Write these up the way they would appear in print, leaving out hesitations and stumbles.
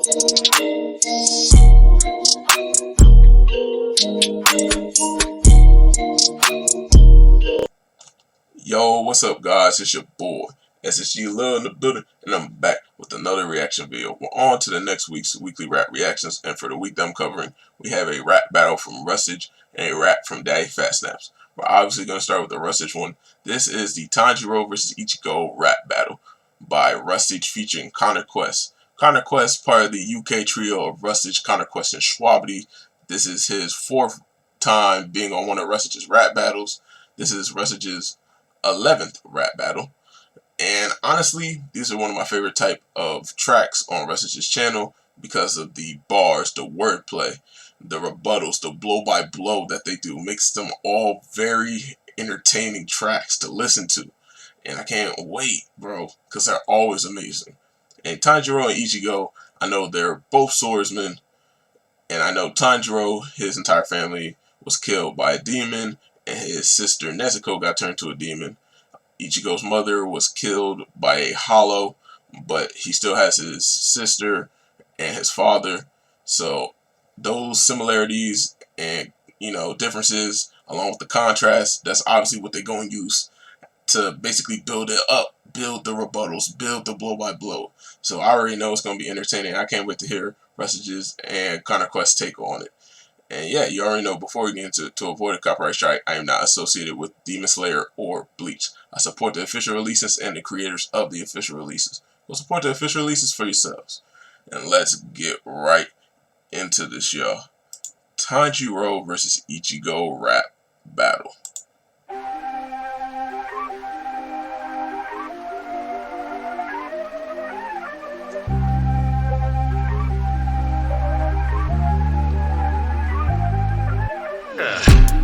Yo, what's up guys? It's your boy SSG Lil in the building, and I'm back with another reaction video. We're on to the next week's weekly rap reactions, and for the week that I'm covering, we have a rap battle from Rustage and a rap from Daddyphatsnaps. We're obviously going to start with the Rustage one. This is the Tanjiro versus Ichigo rap battle by Rustage featuring Connor Quest. Connor Quest, part of the UK trio of Rustage, Connor Quest, and Schwabity. This is his fourth time being on one of Rustage's rap battles. This is Rustage's 11th rap battle, and honestly these are one of my favorite type of tracks on Rustage's channel because of the bars, the wordplay, the rebuttals, the blow by blow that they do makes them all very entertaining tracks to listen to, and I can't wait, bro, because they're always amazing. And Tanjiro and Ichigo, I know they're both swordsmen, and I know Tanjiro, his entire family was killed by a demon, and his sister Nezuko got turned to a demon. Ichigo's mother was killed by a hollow, but he still has his sister and his father. So those similarities and, you know, differences along with the contrast, that's obviously what they're going to use to basically build it up, build the rebuttals, build the blow by blow. So I already know it's going to be entertaining. I can't wait to hear Rustage's and Connor Quest's take on it. And yeah, you already know, before we get into to avoid a copyright strike, I am not associated with Demon Slayer or Bleach. I support the official releases and the creators of the official releases. Go support the official releases for yourselves. And let's get right into this, y'all. Tanjiro versus Ichigo rap battle.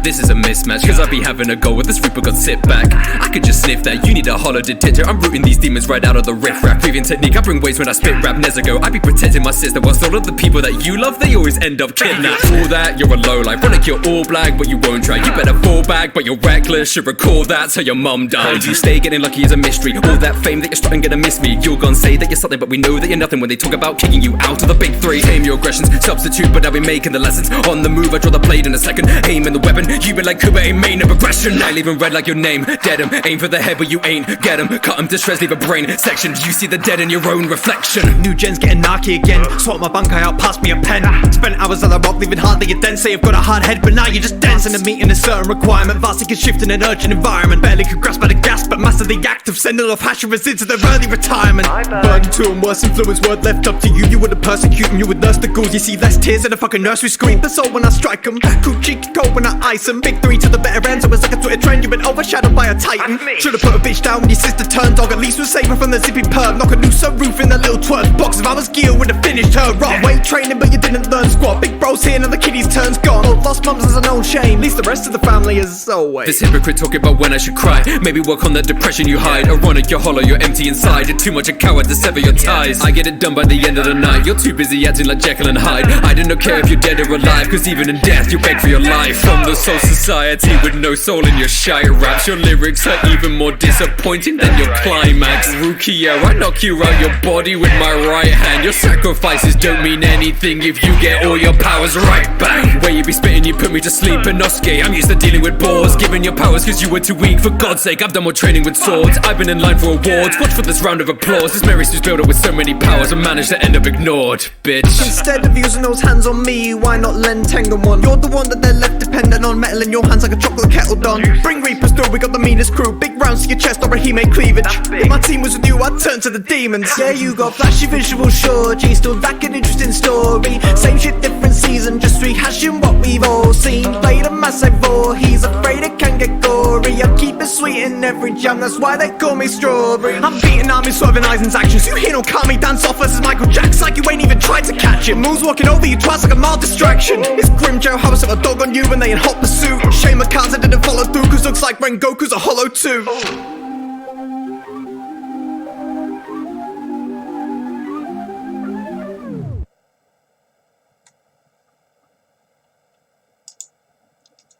This is a mismatch, cause I be having a go with this Reaper got sit back. I could just sniff that, you need a hollow detector. I'm rooting these demons right out of the riff-raff. Breathing technique, I bring waves when I spit rap. Nezuko, I be protecting my sister, whilst all of the people that you love, they always end up kidnapped. All that, you're a lowlife, wanna kill all black, but you won't try. You better fall back, but you're reckless, should recall that, so your mum died. You stay getting lucky is a mystery, all that fame that you're starting gonna miss me. You're gonna say that you're something, but we know that you're nothing when they talk about kicking you out of the big three. Tame your aggressions, substitute, but I'll be making the lessons. On the move, I draw the blade in a second, aim in the weapon. You been like Kuba, main of aggression. I leave him red like your name. Dead him, aim for the head but you ain't. Get him, cut him to shreds, leave a brain section. You see the dead in your own reflection. New gen's getting narky again. Swap my bankai out, pass me a pen. Spent hours on the rock, leaving hardly a dent. Say I've got a hard head, but now you're just dancing and meeting a certain requirement. Vastly can shift in an urgent environment. Barely could grasp by the gas, but master the act of sending off Hashirahs into their early retirement. Burden to and worse influence, word left up to you. You wouldn't persecute and you would nurse the ghouls. You see less tears in a fucking nursery scream. But so when I strike them, cool cheek cold when I ice them. Big three to the better end, so it's like a Twitter trend. You've been overshadowed by a titan. Should've put a bitch down when your sister turned dog. At least we're saving from the zippy perm. Knock a new sunroof in the little twerk box. If I was gear, would've finished her wrong. Weight training, but you didn't learn squat. Big bros here, and the kiddies turns gone. Both lost mums as an old shame. At least the rest of the family is always. This hypocrite talking about when I should cry. Maybe work on that depression you hide. Ironic, you're hollow, you're empty inside. You're too much a coward to sever your ties. I get it done by the end of the night. You're too busy acting like Jekyll and Hyde. I do not care if you're dead or alive, cause even in death you beg for your life. From the soul society with no soul in your shite raps. Your lyrics are even more disappointing than your climax. Rookie, yeah, I knock you out your body with my right hand. Your sacrifices don't mean anything if you get all your powers right back. Where you be spitting, you put me to sleep. Inosuke, I'm used to dealing with bores. Giving your powers cause you were too weak. For God's sake, I've done more training with swords. I've been in line for awards. Watch for this round of applause. This Mary Sue's builder with so many powers and managed to end up ignored, bitch. Instead of using those hands on me, why not lend Tengen one? You're the one that they're left dependent on. Metal in your hands like a chocolate kettle done. Bring Reapers through, we got the meanest crew. Big rounds to your chest or a he-made cleavage. If my team was with you, I'd turn to the demons. Yeah, you got flashy visual, sure. G still back an interesting story. Same shit, different season, just rehashing what we've all seen. Played a massive vor, he's afraid it can get gory. I keep it sweet in every jam, that's why they call me Strawberry. I'm beating armies, swerving Eisen's actions. You hear no call me dance off versus Michael Jackson, like you ain't even tried to catch it. Moves walking over you twice like a mild distraction. It's Grim Joe House with a dog on you and they in hot pursuit. Shame my cards I didn't follow through, cause looks like Rengoku's a hollow too.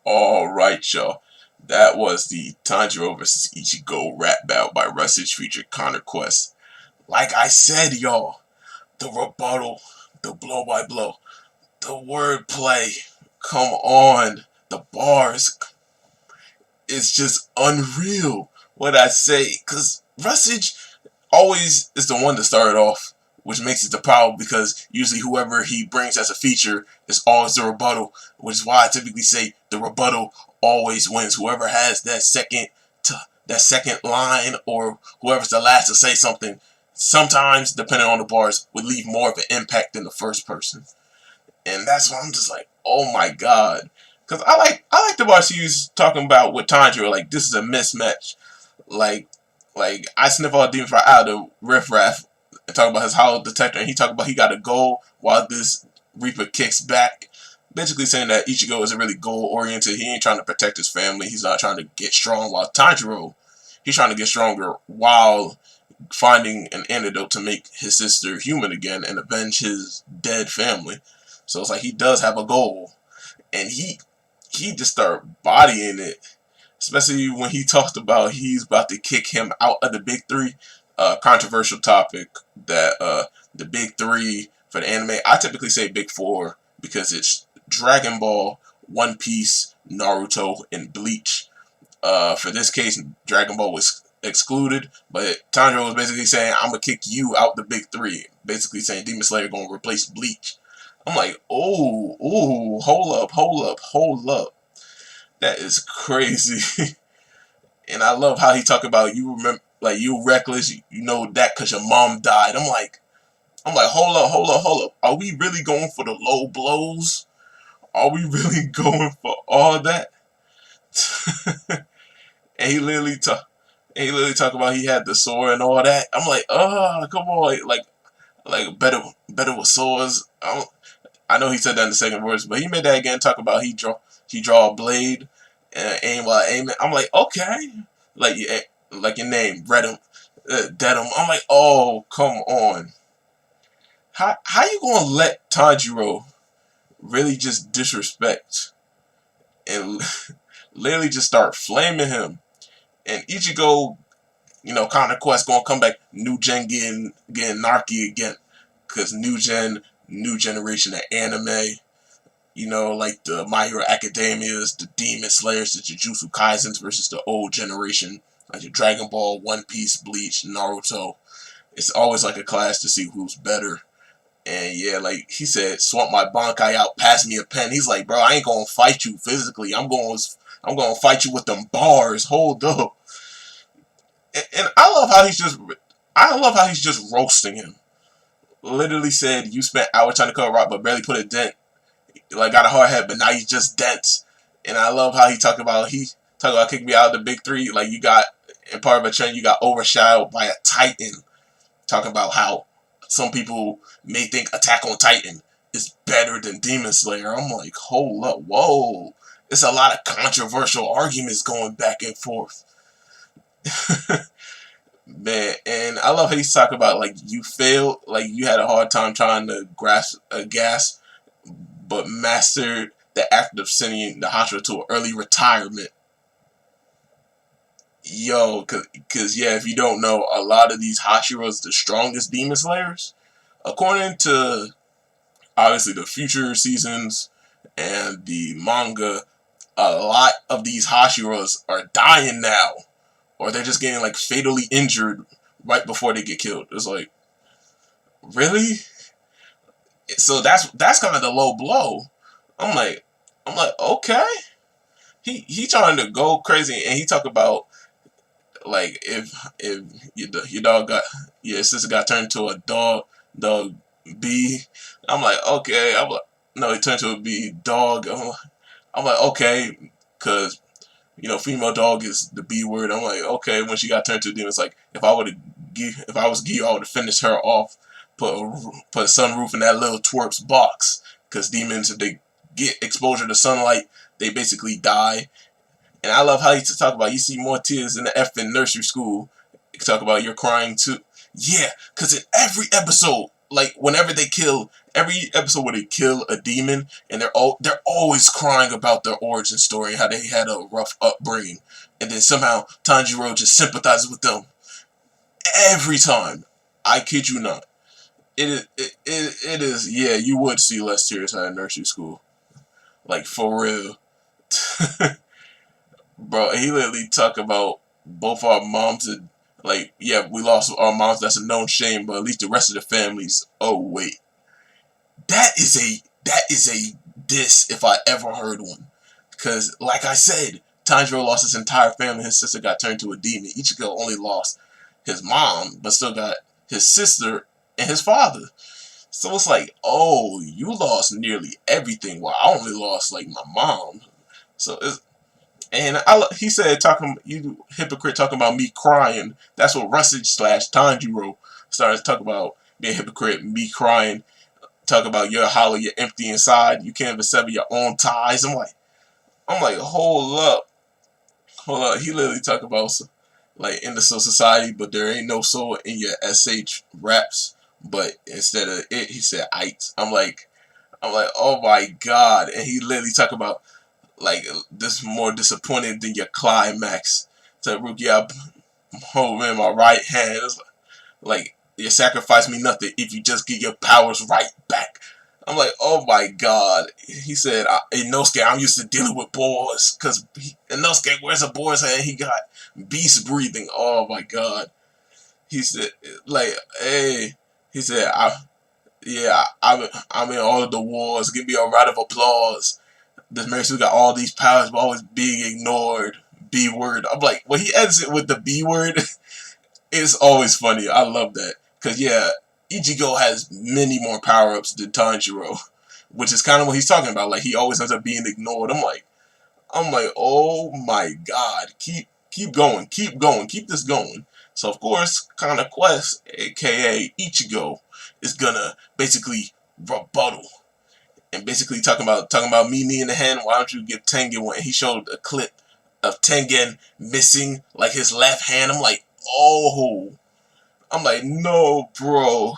Alright, y'all. That was the Tanjiro vs Ichigo rap battle by Rustage featuring Connor Quest. Like I said, y'all, the rebuttal, the blow by blow, the wordplay. Come on, the bars. It's just unreal what I say, because Rustage always is the one to start off, which makes it the problem, because usually whoever he brings as a feature is always the rebuttal, which is why I typically say the rebuttal always wins. Whoever has that second line, or whoever's the last to say something, sometimes, depending on the bars, would leave more of an impact than the first person. And that's why I'm just like, oh my god. Because I like the bars he was talking about with Tanjiro, like, this is a mismatch. Like I sniff all demons right out of the riffraff and talk about his hollow detector, and he talked about he got a goal while this Reaper kicks back. Basically saying that Ichigo isn't really goal oriented. He ain't trying to protect his family. He's not trying to get strong. While Tanjiro, he's trying to get stronger while finding an antidote to make his sister human again and avenge his dead family. So it's like he does have a goal, and he just started bodying it. Especially when he talked about he's about to kick him out of the big three. Controversial topic that the big three for the anime. I typically say big four because it's Dragon Ball, One Piece, Naruto, and Bleach. For this case, Dragon Ball was excluded, but Tanjiro was basically saying, I'm going to kick you out the big three. Basically saying Demon Slayer going to replace Bleach. I'm like, oh, hold up. That is crazy. And I love how he talk about, you remember, like, you reckless, you know that because your mom died. I'm like, hold up. Are we really going for the low blows? Are we really going for all that? And he literally talk about he had the sword and all that. I'm like, oh, come on, like better with swords. I know he said that in the second verse, but he made that again. Talk about he draw a blade and aim while aiming. I'm like, okay, like your name, Redum, Dedum. I'm like, oh, come on. How you gonna let Tanjiro really just disrespect and literally just start flaming him? And Ichigo, Counter Quest gonna come back, new gen getting narky again, cause new generation of anime. Like the My Hero Academias, the Demon Slayers, the Jujutsu Kaisens versus the old generation, like the Dragon Ball, One Piece, Bleach, Naruto. It's always like a clash to see who's better. And yeah, like he said, swamp my Bankai out, pass me a pen. He's like, bro, I ain't gonna fight you physically. I'm gonna fight you with them bars. Hold up. And I love how he's just roasting him. Literally said, you spent hours trying to cover rock, but barely put a dent. Like, got a hard head, but now he's just dense. And I love how he talk about kicking me out of the big three. Like, you got, in part of a trend, you got overshadowed by a Titan. Talking about how some people may think Attack on Titan is better than Demon Slayer. I'm like, hold up, whoa. It's a lot of controversial arguments going back and forth. Man, and I love how he's talking about, like, you failed, like, you had a hard time trying to grasp a gas, but mastered the act of sending the Hashira to an early retirement. Yo, cause yeah, if you don't know, a lot of these Hashiras, the strongest Demon Slayers, according to obviously the future seasons and the manga, a lot of these Hashiras are dying now, or they're just getting like fatally injured right before they get killed. It's like, really? So that's kind of the low blow. I'm like, okay. He trying to go crazy, and he talk about, like, if your sister got turned to a dog B. I'm like, okay. No, it turned to a B dog. I'm like, okay, because female dog is the B word. I'm like, okay. When she got turned to a demon, it's like, if I was Gyu, I would have finished her off. Put a sunroof in that little twerp's box, because demons, if they get exposure to sunlight, they basically die. And I love how he talk about, you see more tears in the effing nursery school. You talk about you're crying too. Yeah, because in every episode, like every episode where they kill a demon, and they're always crying about their origin story, how they had a rough upbringing, and then somehow Tanjiro just sympathizes with them every time. I kid you not. it is. Yeah, you would see less tears at a nursery school, like for real, bro. He literally talk about both our moms and like, yeah, we lost our moms. That's a known shame, but at least the rest of the families. Oh wait, that is a diss if I ever heard one. Because like I said, Tanjiro lost his entire family. His sister got turned to a demon. Ichigo only lost his mom, but still got his sister and his father. So it's like, oh, you lost nearly everything, while I only lost like my mom. So it's, and he said, talking, you hypocrite, talking about me crying. That's what Rustage slash Tanjiro started talking about, being a hypocrite, me crying, talk about you're hollow, you're empty inside, you can't even sever your own ties. I'm like, hold up. He literally talk about like in the soul society, but there ain't no soul in your SH raps. But instead of it, he said "ite." I'm like, oh my god! And he literally talk about like this more disappointed than your climax. To Ruki, I'm holding my right hand. It's like you sacrifice me nothing if you just get your powers right back. I'm like, oh my god. He said, Inosuke, I'm used to dealing with boars. Because Inosuke wears a boar's head. He got beast breathing. Oh my god. He said, like, hey. He said, I'm in all of the wars. Give me a round of applause. This man who got all these powers but always being ignored. B word. I'm like, when he ends it with the B word, it's always funny. I love that. Because, yeah, Ichigo has many more power-ups than Tanjiro, which is kind of what he's talking about. Like, he always ends up being ignored. I'm like, oh my god. Keep going. Keep going. Keep this going. So, of course, Kana Quest, a.k.a. Ichigo, is gonna basically rebuttal. And basically talking about me in the hand, why don't you give Tengen one? And he showed a clip of Tengen missing, like, his left hand. I'm like, oh. I'm like, no, bro.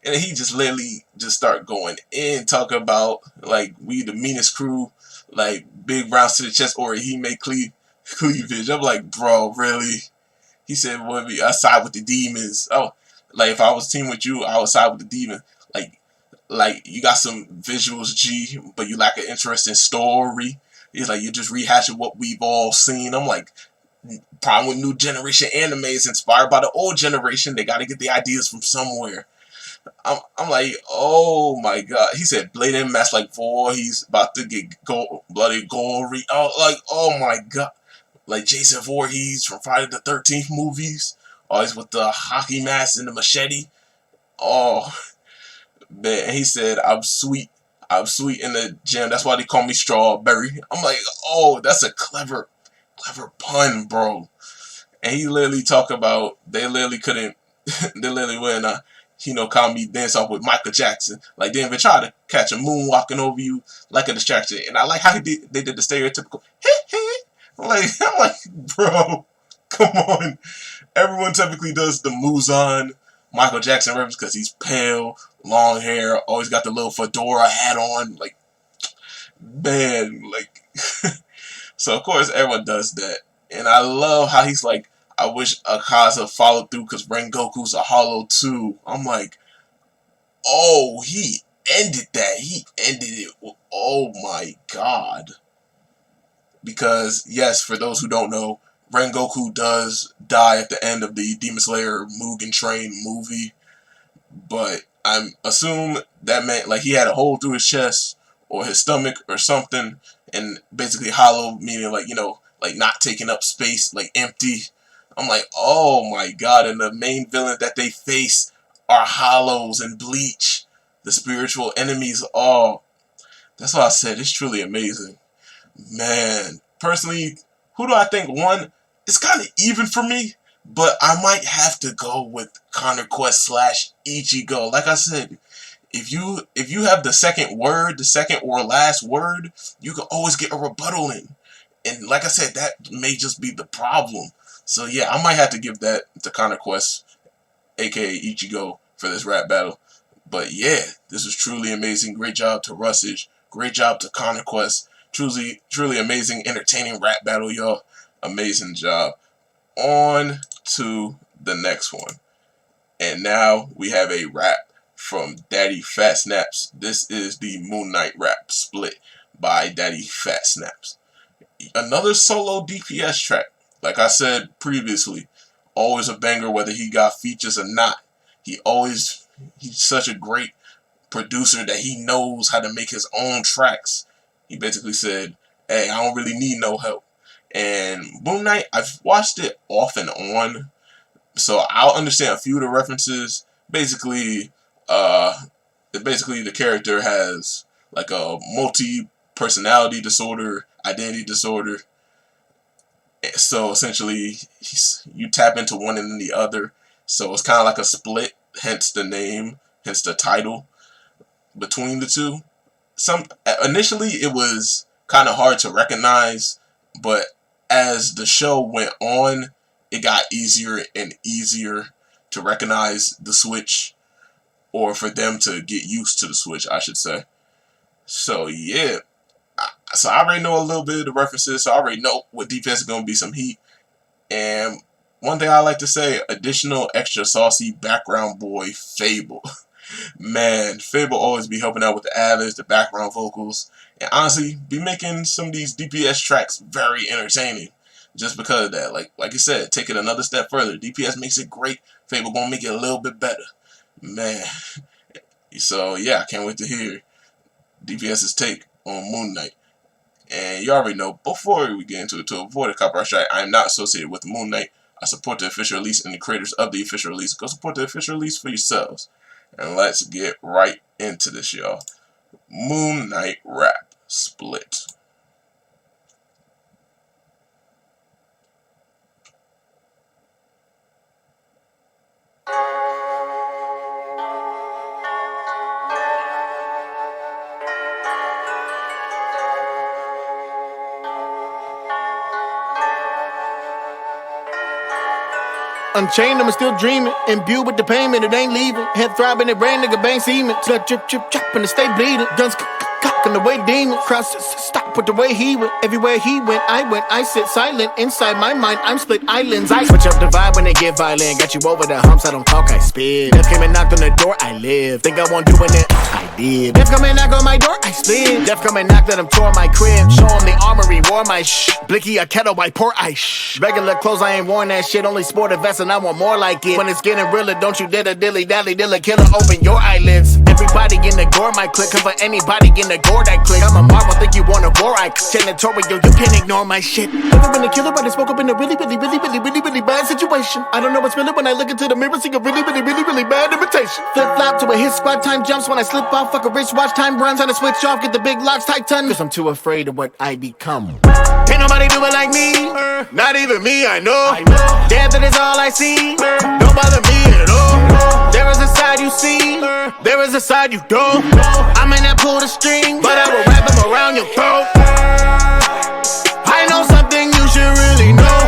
And he just literally just start going in, talk about, like, we the meanest crew, like, big rounds to the chest, or he may cleavage. I'm like, bro, really? He said, well, I side with the demons. Oh, like, if I was teaming with you, I would side with the demon. Like, you got some visuals, G, but you lack an interesting story. He's like, you're just rehashing what we've all seen. I'm like, problem with new generation anime is inspired by the old generation. They got to get the ideas from somewhere. I'm like, oh my god. He said, blatant mess like Vor. He's about to get bloody gory. Oh, like, oh my god. Like Jason Voorhees from Friday the 13th movies. Always with the hockey mask and the machete. Oh, man. And he said, I'm sweet. I'm sweet in the gym. That's why they call me Strawberry. I'm like, oh, that's a clever pun, bro. And he literally talk about they literally couldn't, they literally went call me dance off with Michael Jackson. Like they even try to catch a moonwalking over you like a distraction. And I like how they did the stereotypical I'm like, bro, come on. Everyone typically does the Muzan Michael Jackson reference because he's pale, long hair, always got the little fedora hat on. Like, man, like so of course everyone does that. And I love how he's like, I wish Akaza followed through because Rengoku's a hollow too. I'm like, oh, he ended that. He ended it. Oh my god. Because, yes, for those who don't know, Rengoku does die at the end of the Demon Slayer Mugen Train movie. But I assume that meant like he had a hole through his chest or his stomach or something. And basically hollow, meaning like, like not taking up space, like empty. I'm like, oh my god. And the main villain that they face are hollows and Bleach. The spiritual enemies. Oh, that's why I said it's truly amazing. Man, personally, who do I think won? It's kind of even for me, but I might have to go with Connor Quest slash Ichigo. Like I said, if you have the second word, the second or last word, you can always get a rebuttal in. And like I said, that may just be the problem. So yeah, I might have to give that to Connor Quest, aka Ichigo, for this rap battle. But yeah, this was truly amazing. Great job to Rustage. Great job to Connor Quest. Truly amazing, entertaining rap battle, y'all. Amazing job. On to the next one. And now we have a rap from Daddyphatsnaps. This is the Moon Knight rap split by Daddyphatsnaps. Another solo DPS track. Like I said previously, always a banger whether he got features or not. He's such a great producer that he knows how to make his own tracks. He basically said, hey, I don't really need no help. And Moon Knight, I've watched it off and on, so I'll understand a few of the references. Basically, the character has like a multi-personality disorder, identity disorder. So essentially, you tap into one and then the other. So it's kind of like a split, hence the name, hence the title between the two. Initially it was kind of hard to recognize, but as the show went on, it got easier and easier to recognize the switch, or for them to get used to the switch, I should say. So yeah, so I already know a little bit of the references, so I already know what defense is going to be some heat. And one thing I like to say, additional extra saucy background boy Fabvl. Man, Fabvl always be helping out with the ad-libs, the background vocals, and honestly, be making some of these DPS tracks very entertaining. Just because of that, like I said, take it another step further. DPS makes it great. Fabvl gonna make it a little bit better, man. So yeah, I can't wait to hear DPS's take on Moon Knight. And you already know, before we get into it, to avoid a copyright strike, I am not associated with Moon Knight. I support the official release and the creators of the official release. Go support the official release for yourselves. And let's get right into this, y'all. Moon Knight rap split. Unchained, I'm still dreaming. Imbued with the payment, it ain't leaving. Head throbbing, it rain, nigga, bang semen. Blood drip, drip, drop, and it stay bleeding. Guns cocking the way demon. Cross, stop with the way he went. Everywhere he went, I sit silent. Inside my mind, I'm split islands. I switch up the vibe when they get violent. Got you over the humps, I don't talk, I spit. Death came and knocked on the door, I live. Think I won't doing it, I did. Death come and knock on my door, I split. Death come and knock, let him tore my crib. Show him the armory, wore my Blicky, a kettle, I pour ice. Regular clothes, I ain't worn that shit. Only sport a vest and I want more like it. When it's getting realer, don't you dare dilly dally dilla killer. Open your eyelids. Everybody in the gore might click. Cover anybody in the gore that click. I'm a marvel, think you want a war. I janitorial, you can't ignore my shit. Never been a killer, but I spoke up in a really bad situation. I don't know what's feeling when I look into the mirror, see a really bad imitation. Flip flop to a hit squad, time jumps when I slip off. Fuck a wrist watch, time runs on a switch off. Get the big locks tighten. Cause I'm too afraid of what I become. Ain't nobody do it like me, not even me, I know. Death that is all I see, don't bother me at all. There is a side you see, there is a side you don't. I may not pull the string, but I will wrap them around your throat. I know something you should really know.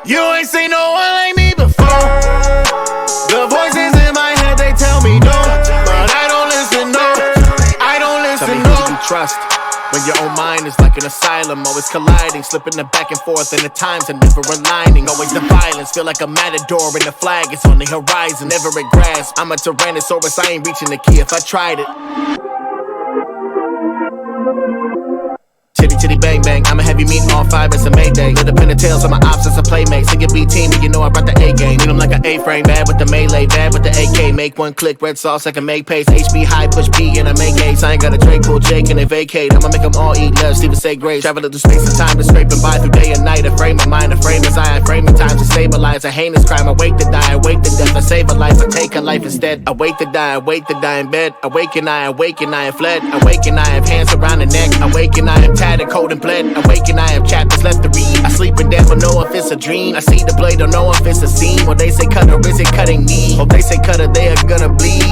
You ain't seen no one like me before. The voices in my head, they tell me no, but I don't listen, no. I don't listen, no. Tell me who you trust. When your own mind is like an asylum, always colliding, slipping the back and forth, and the times are never aligning. Always the violence, feel like a matador, and the flag is on the horizon, never at grasp. I'm a Tyrannosaurus, I ain't reaching the key if I tried it. Chitty bang bang, I'm a heavy meat on 5, it's a Mayday. Lit up in the tails of my ops, it's a playmate. Sing a B team, but you know I brought the A game. Need them like an A-frame, bad with the melee, bad with the AK. Make one click, red sauce, I can make pace. HB high, push P, and I make A's. I ain't got a Drake, pull Jake, and they vacate. I'ma make them all eat love, Steven say grace. Travel through space and time to scrape and buy through day and night. A frame of mind, a frame as I frame in time to stabilize. A heinous crime, I wait to die, I wait to death. I save a life, I take a life instead. I wait to die in bed. Awaken, I am fled. Awaken, I have hands around the neck. Awaken, I am tattered, cold and bled. Awaken, I have chapters left to read. I sleep in death, but know if it's a dream. I see the blade, don't know if it's a scene. When they say cutter, is it cutting me? Or they say cutter, they are gonna bleed.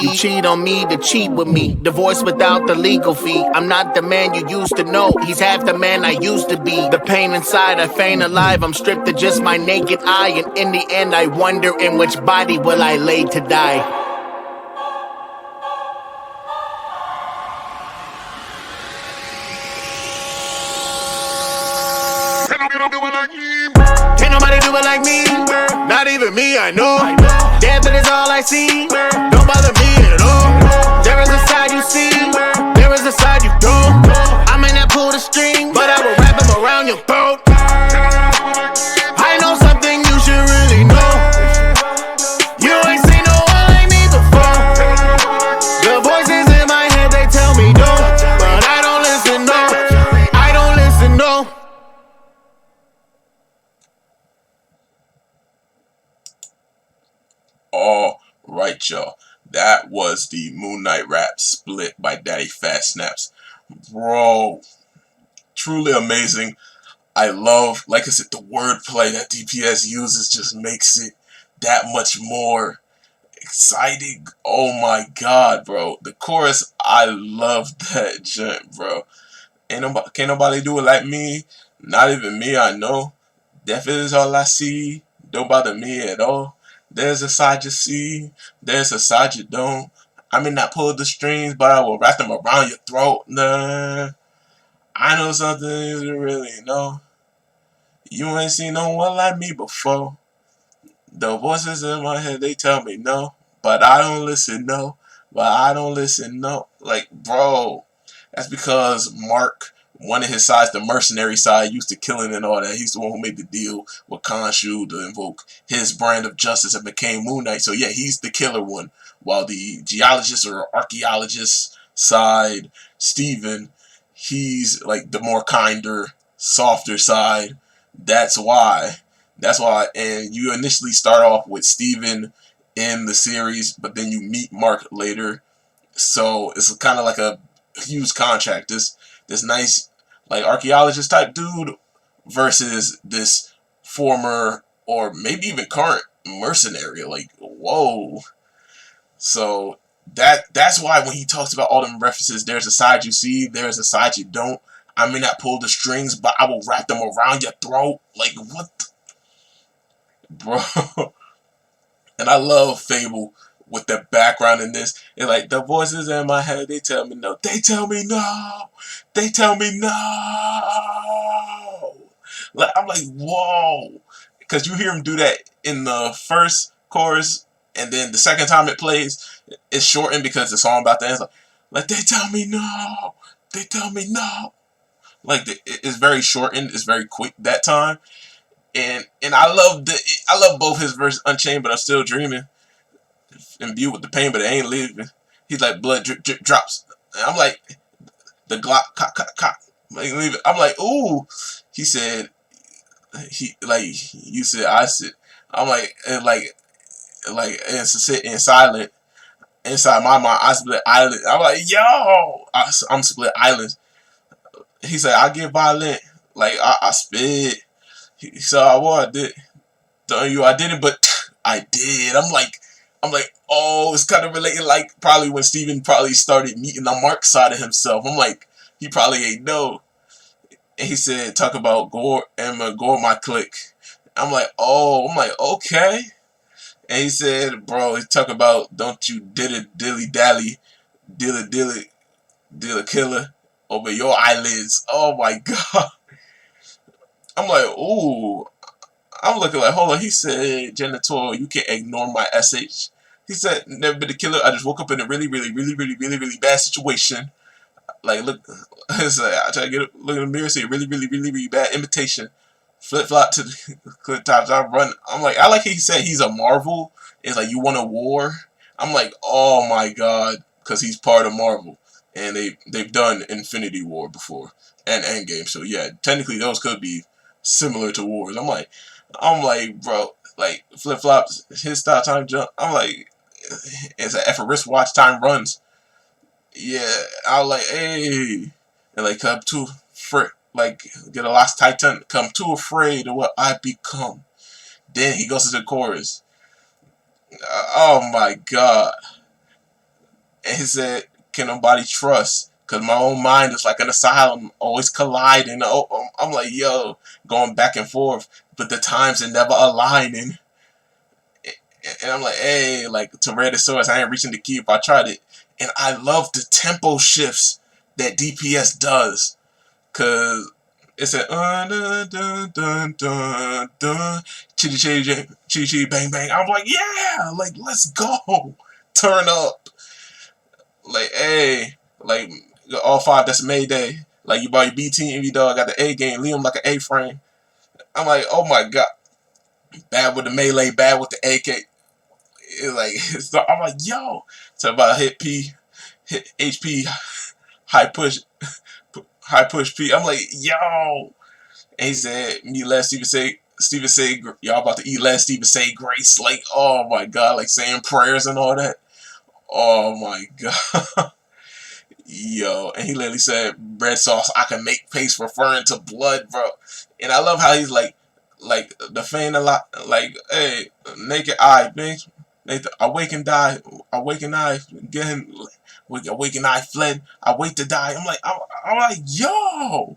You cheat on me to cheat with me. Divorce without the legal fee. I'm not the man you used to know. He's half the man I used to be. The pain inside, I feign alive. I'm stripped to just my naked eye. And in the end, I wonder in which body will I lay to die. Can't nobody do it like me, not even me, I know. Death that is all I I see. Don't bother me at all. There is a side you see, there is a side you don't. I may not pull the string, but I will wrap them around your throat. I know something you should really know. You ain't seen no one like me before. The voices in my head, they tell me no, but I don't listen, no. I don't listen, no. All right, y'all. That was the Moon Knight rap split by Daddyphatsnaps. Bro, truly amazing. I love, like I said, the wordplay that DPS uses just makes it that much more exciting. Oh my god, bro. The chorus, I love that gent, bro. Can't nobody do it like me. Not even me, I know. Death is all I see. Don't bother me at all. There's a side you see. There's a side you don't. I may not pull the strings, but I will wrap them around your throat. Nah. I know something you really know. You ain't seen no one like me before. The voices in my head, they tell me no. But I don't listen, no. But I don't listen, no. Like, bro, that's because Mark, one of his sides, the mercenary side, used to killing and all that. He's the one who made the deal with Khonshu to invoke his brand of justice and became Moon Knight. So, yeah, he's the killer one. While the geologist or archaeologist side, Steven, he's like the more kinder, softer side. That's why. That's why. And you initially start off with Steven in the series, but then you meet Mark later. So it's kind of like a huge contract. This nice like archaeologist type dude versus this former or maybe even current mercenary. Like, whoa. So that's why when he talks about all them references, there's a side you see, there's a side you don't. I may not pull the strings, but I will wrap them around your throat. Like, what bro? And I love Fabvl with the background in this. It's like, the voices in my head, they tell me no. They tell me no. They tell me no. Like, I'm like, whoa. Because you hear him do that in the first chorus, and then the second time it plays, it's shortened because the song about to end. Like, they tell me no. They tell me no. Like, it's very shortened. It's very quick that time. And I love both his verses, Unchained, but I'm still dreaming. Imbued with the pain, but it ain't leaving. He's like, blood drip, drip, drops. And I'm like, the Glock, cock, cock, cock. Like, leave it. I'm like, ooh. He said, you said, I said. I'm like, it's sit in silent. Inside my mind, I split island. I'm like, yo, I'm split islands. He said, I get violent. Like, I spit. He said, I did. Telling you I didn't, but I did. I'm like, oh, it's kind of related. Like, probably when Steven probably started meeting the Mark side of himself. I'm like, he probably ain't know. And he said, talk about Gore, Emma, Gore, my clique. I'm like, okay. And he said, bro, he talk about, don't you dilly dally, dilly killer over your eyelids. Oh my god. I'm like, ooh. I'm looking like, hold on. He said, Janitor, you can't ignore my SH. He said, never been a killer. I just woke up in a really bad situation. Like, look, I try to look in the mirror, say really bad imitation. Flip flop to the clip tops. I run. I'm like, I like how he said he's a Marvel. It's like, you want a war? I'm like, oh my god, because he's part of Marvel, and they've done Infinity War before and Endgame. So yeah, technically those could be similar to wars. I'm like, bro, like flip flops, his style time jump. I'm like, it's an effort wristwatch time runs. Yeah, I was like, hey, and like come too like get a lost titan, come too afraid of what I become. Then he goes to the chorus. Oh my god. And he said, can nobody trust? Because my own mind is like an asylum, always colliding. I'm like, yo, going back and forth, but the times are never aligning. And I'm like, hey, like, to rare the source, I ain't reaching the key if I tried it. And I love the tempo shifts that DPS does. Because It said dun dun dun dun dun, chitty chitty chitty bang bang. I'm like, yeah, like let's go, turn up, like hey, like all five. That's Mayday. Like you buy your B team, you dog got the A game, leave him like an A frame. I'm like, oh my god, bad with the melee, bad with the AK. It's like so I'm like, yo, so about hit P, hit HP, high push P. I'm like, yo. And he said, me let Steven say, y'all about to eat last Steven say grace. Like, oh my god, like saying prayers and all that. Oh my god. Yo. And he literally said, bread sauce, I can make paste referring to blood, bro. And I love how he's like the fan a lot, like, hey, naked eye, bitch. Nathan, awake and die, awake and I, again, awake and I fled, I wait to die. I'm like, yo.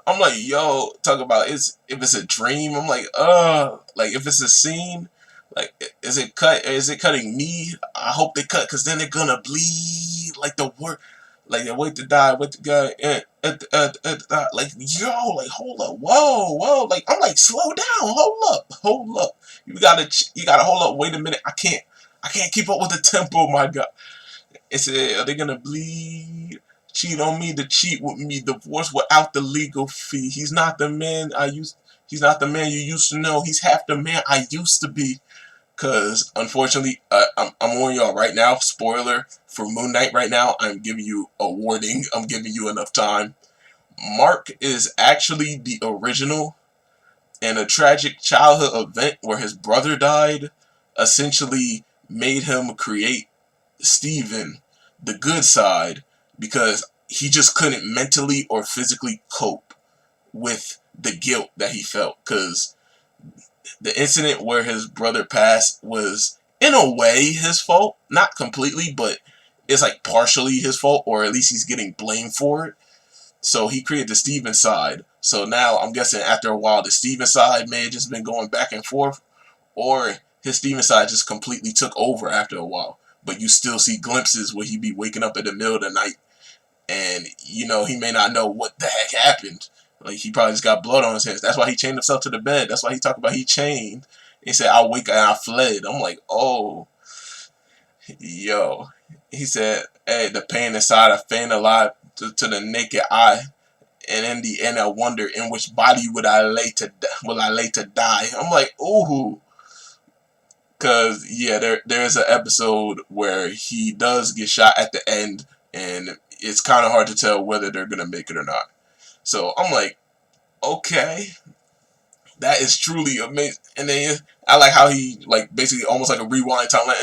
I'm like, yo, talk about if it's a dream. I'm like if it's a scene, like is it cutting me? I hope they cut, cause then they're gonna bleed like the word, like they wait to die, wait to die, like yo, like hold up, whoa, like I'm like slow down, hold up, you gotta hold up, wait a minute, I can't keep up with the tempo, my god. It said, are they gonna bleed? Cheat on me to cheat with me, divorce without the legal fee. He's not the man he's not the man you used to know. He's half the man I used to be. Cause unfortunately, I'm warning y'all right now, spoiler for Moon Knight right now, I'm giving you a warning. I'm giving you enough time. Mark is actually the original, and a tragic childhood event where his brother died essentially made him create Steven, the good side, because he just couldn't mentally or physically cope with the guilt that he felt. Because the incident where his brother passed was, in a way, his fault. Not completely, but it's like partially his fault, or at least he's getting blamed for it. So he created the Steven side. So now I'm guessing after a while, the Steven side may have just been going back and forth, or his Steven side just completely took over after a while. But you still see glimpses where he be waking up in the middle of the night, and you know he may not know what the heck happened. Like he probably just got blood on his hands. That's why he chained himself to the bed. That's why he talked about he chained. He said, "I wake and I fled." I'm like, oh, yo. He said, "Hey, the pain inside, I faint alive to the naked eye, and in the end, I wonder in which body will I lay to die." I'm like, ooh. Cause yeah, there's an episode where he does get shot at the end, and it's kind of hard to tell whether they're gonna make it or not. So I'm like, okay, that is truly amazing. And then I like how he like basically almost like a rewind time, like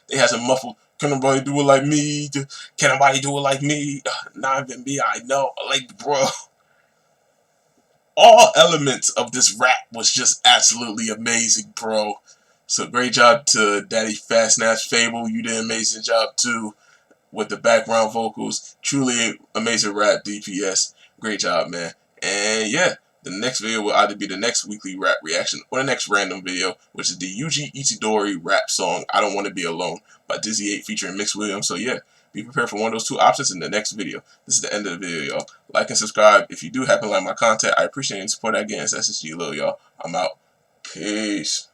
they had some muffled. Can nobody do it like me? Can nobody do it like me? Not even me, I know. Like, bro, all elements of this rap was just absolutely amazing, bro. So great job to Daddyphatsnaps, Fabvl. You did an amazing job too with the background vocals. Truly amazing rap, DPS. Great job, man. And yeah, the next video will either be the next weekly rap reaction or the next random video, which is the Yuji Itadori rap song "I Don't Want to Be Alone" by Dizzy 8 featuring Mix Williams. So yeah, be prepared for one of those two options in the next video. This is the end of the video, y'all. Like and subscribe. If you do happen to like my content, I appreciate any support I get. It's SSG Lil, y'all. I'm out. Peace.